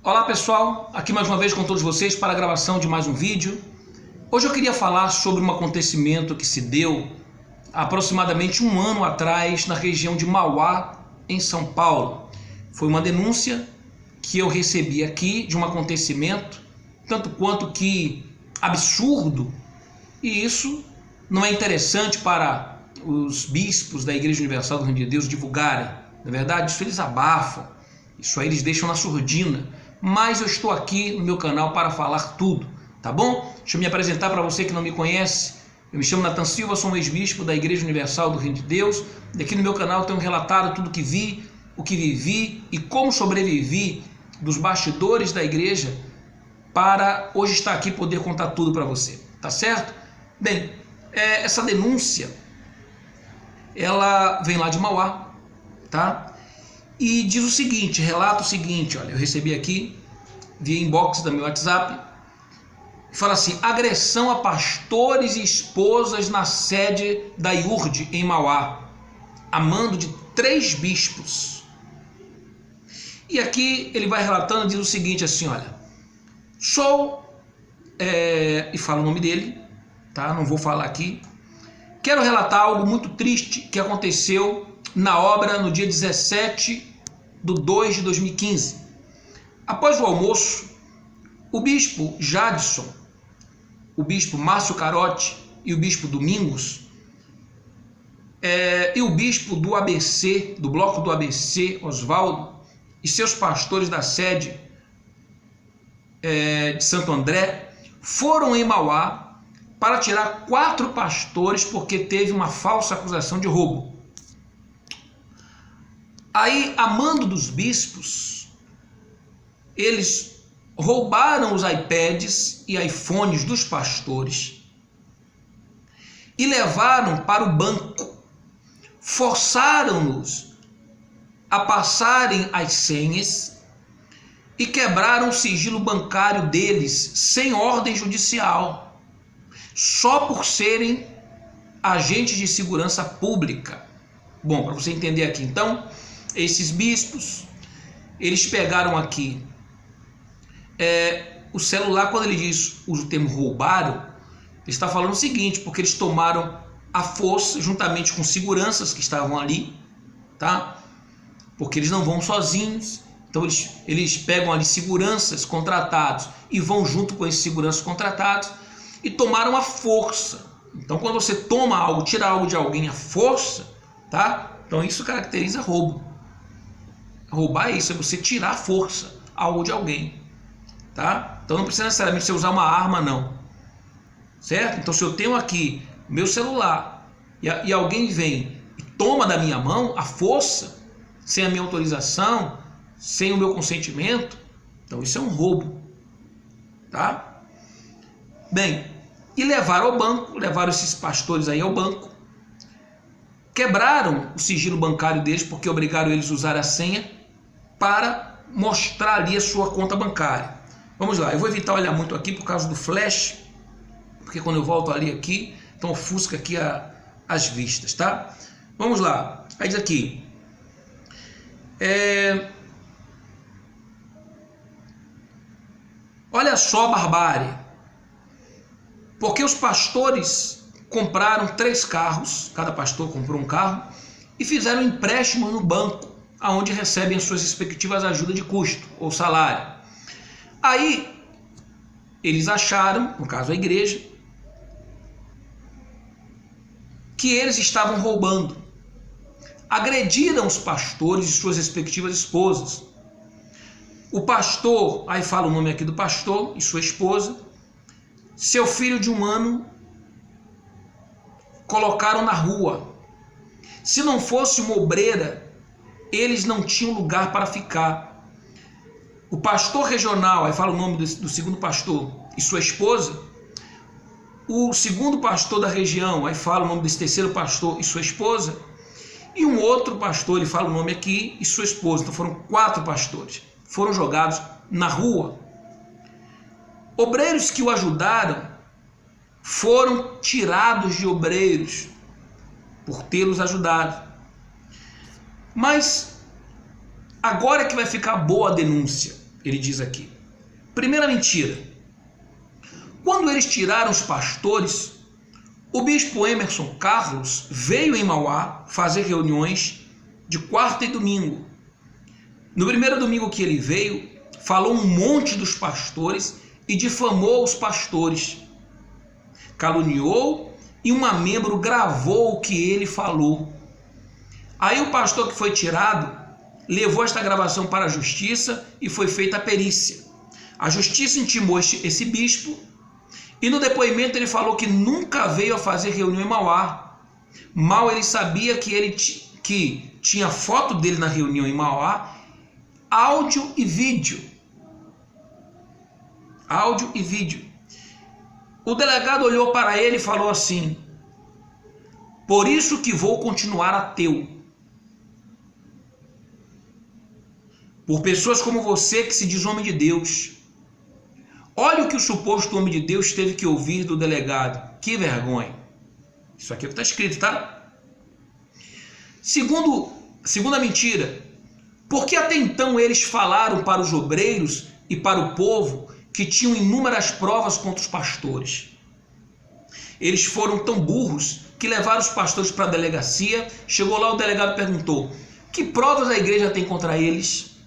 Olá pessoal, aqui mais uma vez com todos vocês para a gravação de mais um vídeo. Hoje eu queria falar sobre um acontecimento que se deu há aproximadamente um ano atrás na região de Mauá, em São Paulo. Foi uma denúncia que eu recebi aqui de um acontecimento tanto quanto que absurdo, e isso não é interessante para os bispos da Igreja Universal do Reino de Deus divulgarem. Na verdade, isso eles abafam, isso aí eles deixam na surdina. Mas eu estou aqui no meu canal para falar tudo, tá bom? Deixa eu me apresentar para você que não me conhece. Eu me chamo Nathan Silva, sou um ex-bispo da Igreja Universal do Reino de Deus. E aqui no meu canal tenho relatado tudo o que vi, o que vivi e como sobrevivi dos bastidores da igreja para hoje estar aqui e poder contar tudo para você, tá certo? Bem, essa denúncia, ela vem lá de Mauá, tá? E diz o seguinte, relata o seguinte, olha, eu recebi aqui via inbox do meu WhatsApp, fala assim: agressão a pastores e esposas na sede da IURD em Mauá, a mando de 3 bispos. E aqui ele vai relatando, diz o seguinte assim, olha, e fala o nome dele, tá? Não vou falar aqui. Quero relatar algo muito triste que aconteceu na obra no dia 17/2/2015. Após o almoço, o bispo Jadson, o bispo Márcio Carotti e o bispo Domingos, e o bispo do ABC, do bloco do ABC, Oswaldo, e seus pastores da sede de Santo André, foram em Mauá para tirar 4 pastores porque teve uma falsa acusação de roubo. Aí, a mando dos bispos, eles roubaram os iPads e iPhones dos pastores e levaram para o banco, forçaram-nos a passarem as senhas e quebraram o sigilo bancário deles sem ordem judicial, só por serem agentes de segurança pública. Bom, para você entender aqui, então, esses bispos, eles pegaram aqui o celular. Quando ele diz, usa o termo roubaram, ele está falando o seguinte, porque eles tomaram à força, juntamente com seguranças que estavam ali, tá? Porque eles não vão sozinhos, então eles pegam ali seguranças contratados e vão junto com esses seguranças contratados e tomaram à força. Então, quando você toma algo, tira algo de alguém à força, tá? Então isso caracteriza roubo. Roubar é isso, é você tirar à força algo de alguém, tá? Então não precisa necessariamente você usar uma arma, não, certo? Então, se eu tenho aqui meu celular e alguém vem e toma da minha mão à força, sem a minha autorização, sem o meu consentimento, então isso é um roubo, tá? Bem, e levaram ao banco, levaram esses pastores aí ao banco, quebraram o sigilo bancário deles porque obrigaram eles a usar a senha para mostrar ali a sua conta bancária. Vamos lá, eu vou evitar olhar muito aqui por causa do flash, porque quando eu volto ali aqui, então ofusca aqui as vistas, tá? Vamos lá, aí diz aqui, olha só a barbárie, porque os pastores compraram 3 carros, cada pastor comprou um carro, e fizeram empréstimo no banco, aonde recebem as suas respectivas ajudas de custo, ou salário. Aí, eles acharam, no caso a igreja, que eles estavam roubando. Agrediram os pastores e suas respectivas esposas. O pastor, aí fala o nome aqui do pastor e sua esposa, seu filho de 1 ano, colocaram na rua. Se não fosse uma obreira, eles não tinham lugar para ficar. O pastor regional, aí fala o nome do segundo pastor e sua esposa, o segundo pastor da região, aí fala o nome desse terceiro pastor e sua esposa, e um outro pastor, ele fala o nome aqui, e sua esposa. Então foram 4 pastores, foram jogados na rua. Obreiros que o ajudaram foram tirados de obreiros por tê-los ajudado. Mas agora que vai ficar boa a denúncia. Ele diz aqui. Primeira mentira. Quando eles tiraram os pastores, o bispo Emerson Carlos veio em Mauá fazer reuniões de quarta e domingo. No primeiro domingo que ele veio, falou um monte dos pastores e difamou os pastores. Caluniou e uma membro gravou o que ele falou. Aí o pastor que foi tirado levou esta gravação para a justiça e foi feita a perícia. A justiça intimou esse bispo e no depoimento ele falou que nunca veio a fazer reunião em Mauá. Mal ele sabia que tinha foto dele na reunião em Mauá, áudio e vídeo. Áudio e vídeo. O delegado olhou para ele e falou assim: por isso que vou continuar ateu. Por pessoas como você que se diz homem de Deus. Olha o que o suposto homem de Deus teve que ouvir do delegado. Que vergonha. Isso aqui é o que está escrito, tá? Segunda mentira. Porque até então eles falaram para os obreiros e para o povo que tinham inúmeras provas contra os pastores. Eles foram tão burros que levaram os pastores para a delegacia. Chegou lá, o delegado perguntou: que provas a igreja tem contra eles?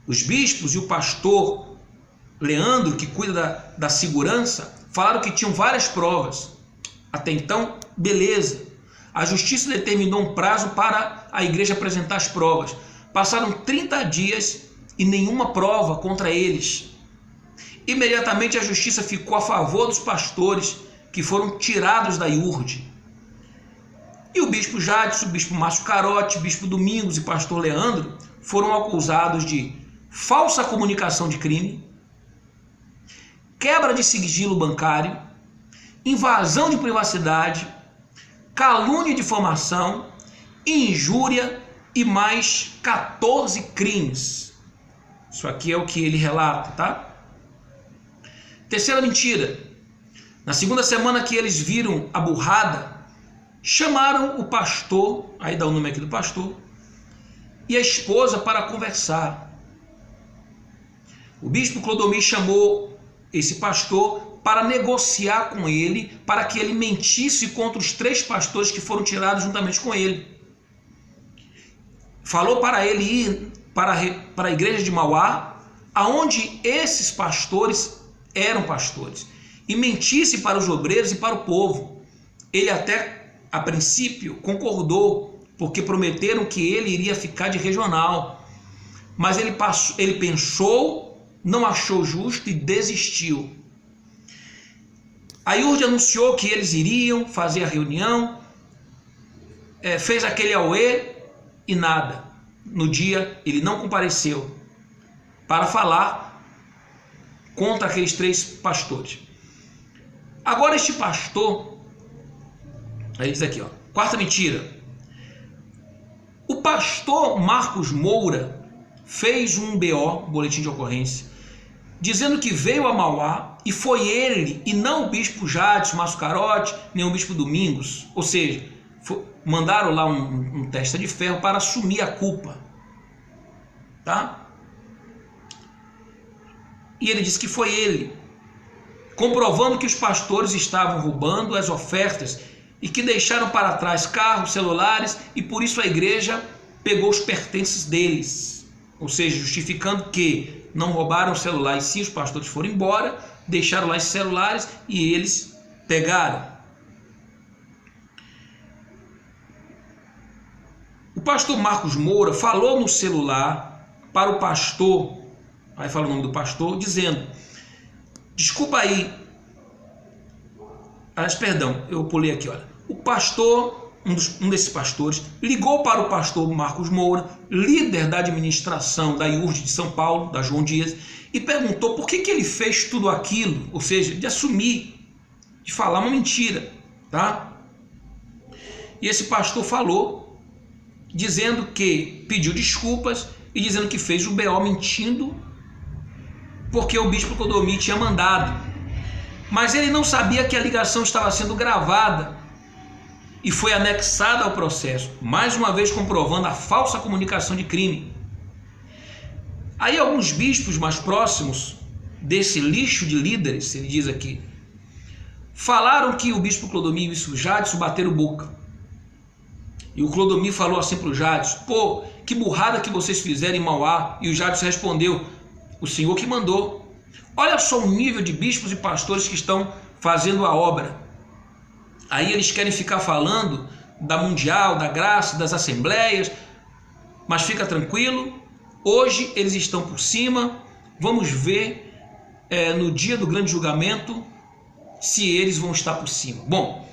Os bispos e o pastor Leandro, que cuida da segurança, falaram que tinham várias provas. Até então, beleza. A justiça determinou um prazo para a igreja apresentar as provas. Passaram 30 dias e nenhuma prova contra eles. Imediatamente a justiça ficou a favor dos pastores que foram tirados da IURD. E o bispo Jadson, o bispo Márcio Carotti, o bispo Domingos e o pastor Leandro foram acusados de falsa comunicação de crime, quebra de sigilo bancário, invasão de privacidade, calúnia e difamação, injúria e mais 14 crimes. Isso aqui é o que ele relata, tá? Terceira mentira. Na segunda semana que eles viram a burrada, chamaram o pastor, aí dá o nome aqui do pastor, e a esposa para conversar. O bispo Clodomir chamou esse pastor para negociar com ele, para que ele mentisse contra os 3 pastores que foram tirados juntamente com ele. Falou para ele ir para a igreja de Mauá, aonde esses pastores eram pastores, e mentisse para os obreiros e para o povo. Ele até, a princípio, concordou, porque prometeram que ele iria ficar de regional, mas ele pensou, não achou justo e desistiu. A IURD anunciou que eles iriam fazer a reunião, fez aquele auê e nada. No dia ele não compareceu para falar contra aqueles 3 pastores. Agora este pastor, aí diz aqui, ó, quarta mentira. O pastor Marcos Moura fez um BO, boletim de ocorrência, dizendo que veio a Mauá e foi ele e não o bispo Jadson, Márcio Carotti, nem o bispo Domingos. Ou seja, mandaram lá um testa de ferro para assumir a culpa, tá? E ele disse que foi ele, comprovando que os pastores estavam roubando as ofertas e que deixaram para trás carros, celulares, e por isso a igreja pegou os pertences deles. Ou seja, justificando que não roubaram o celular, e sim os pastores foram embora, deixaram lá os celulares e eles pegaram. O pastor Marcos Moura falou no celular para o pastor, aí fala o nome do pastor, dizendo: desculpa aí, perdão, eu pulei aqui, olha. O pastor, um desses pastores, ligou para o pastor Marcos Moura, líder da administração da IURD de São Paulo, da João Dias, e perguntou por que ele fez tudo aquilo, ou seja, de assumir, de falar uma mentira, tá? E esse pastor falou, dizendo que pediu desculpas e dizendo que fez o BO mentindo, porque o bispo Clodomir tinha mandado. Mas ele não sabia que a ligação estava sendo gravada e foi anexada ao processo, mais uma vez comprovando a falsa comunicação de crime. Aí alguns bispos mais próximos desse lixo de líderes, ele diz aqui, falaram que o bispo Clodomir e o Jadson bateram boca. E o Clodomir falou assim para o Jadson: pô, que burrada que vocês fizeram em Mauá. E o Jadson respondeu: o senhor que mandou. Olha só o nível de bispos e pastores que estão fazendo a obra. Aí eles querem ficar falando da Mundial, da Graça, das assembleias, mas fica tranquilo, hoje eles estão por cima. Vamos ver no dia do grande julgamento se eles vão estar por cima. Bom,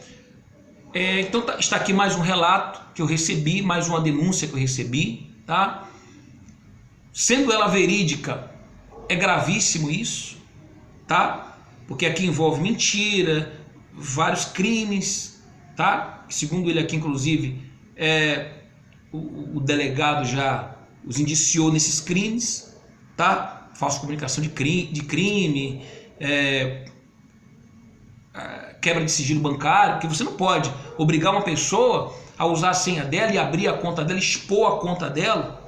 então está aqui mais um relato que eu recebi, mais uma denúncia que eu recebi, tá? Sendo ela verídica, é gravíssimo isso, tá? Porque aqui envolve mentira, vários crimes, tá? Segundo ele aqui, inclusive, o delegado já os indiciou nesses crimes, tá? Falsa comunicação de crime, quebra de sigilo bancário, porque você não pode obrigar uma pessoa a usar a senha dela e abrir a conta dela, expor a conta dela.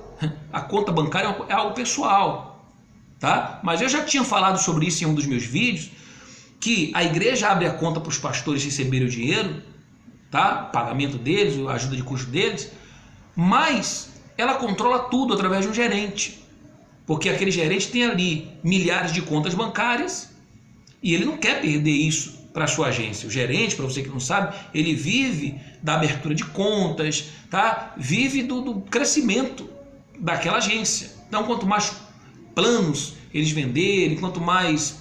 A conta bancária é algo pessoal, tá? Mas eu já tinha falado sobre isso em um dos meus vídeos, que a igreja abre a conta para os pastores receberem o dinheiro, tá? Pagamento deles, a ajuda de custo deles, mas ela controla tudo através de um gerente, porque aquele gerente tem ali milhares de contas bancárias e ele não quer perder isso para a sua agência. O gerente, para você que não sabe, ele vive da abertura de contas, tá? Vive do crescimento daquela agência. Então, quanto mais planos eles venderem, quanto mais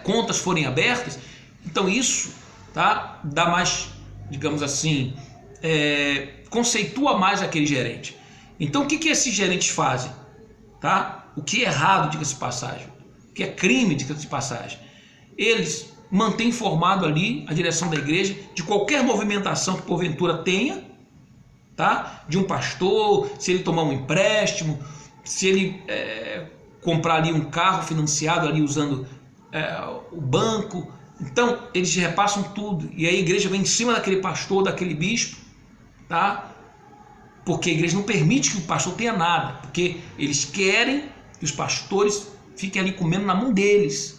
contas forem abertas, então isso, tá? Dá mais, digamos assim, conceitua mais aquele gerente. Então, o que esses gerentes fazem? Tá? O que é errado, diga-se de passagem, o que é crime, diga-se de passagem, eles mantêm informado ali a direção da igreja de qualquer movimentação que porventura tenha, tá? De um pastor, se ele tomar um empréstimo, se ele comprar ali um carro financiado ali usando o banco. Então eles repassam tudo e a igreja vem em cima daquele pastor, daquele bispo, tá? Porque a igreja não permite que o pastor tenha nada, porque eles querem que os pastores fiquem ali comendo na mão deles,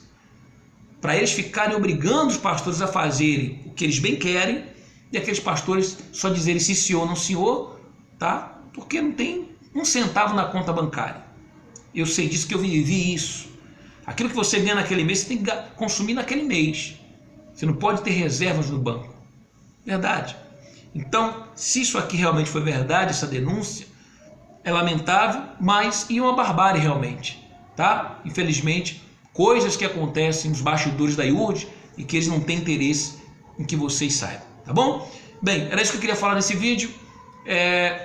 para eles ficarem obrigando os pastores a fazerem o que eles bem querem e aqueles pastores só dizerem sim senhor, não senhor, tá? Porque não tem um centavo na conta bancária. Eu sei disso, que eu vivi isso. Aquilo que você ganha naquele mês, você tem que consumir naquele mês. Você não pode ter reservas no banco. Verdade. Então, se isso aqui realmente foi verdade, essa denúncia, é lamentável, mas e uma barbárie realmente, tá? Infelizmente, coisas que acontecem nos bastidores da IURD e que eles não têm interesse em que vocês saibam, tá bom? Bem, era isso que eu queria falar nesse vídeo.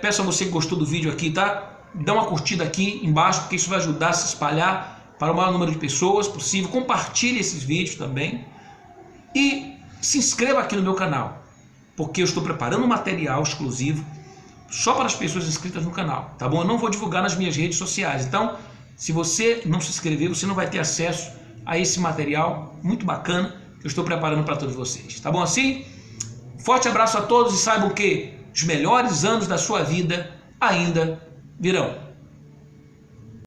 Peço a você que gostou do vídeo aqui, tá? Dá uma curtida aqui embaixo, porque isso vai ajudar a se espalhar para o maior número de pessoas possível. Compartilhe esses vídeos também e se inscreva aqui no meu canal, porque eu estou preparando um material exclusivo só para as pessoas inscritas no canal, tá bom? Eu não vou divulgar nas minhas redes sociais, então se você não se inscrever, você não vai ter acesso a esse material muito bacana que eu estou preparando para todos vocês, tá bom assim? Forte abraço a todos e saibam que os melhores anos da sua vida ainda virão.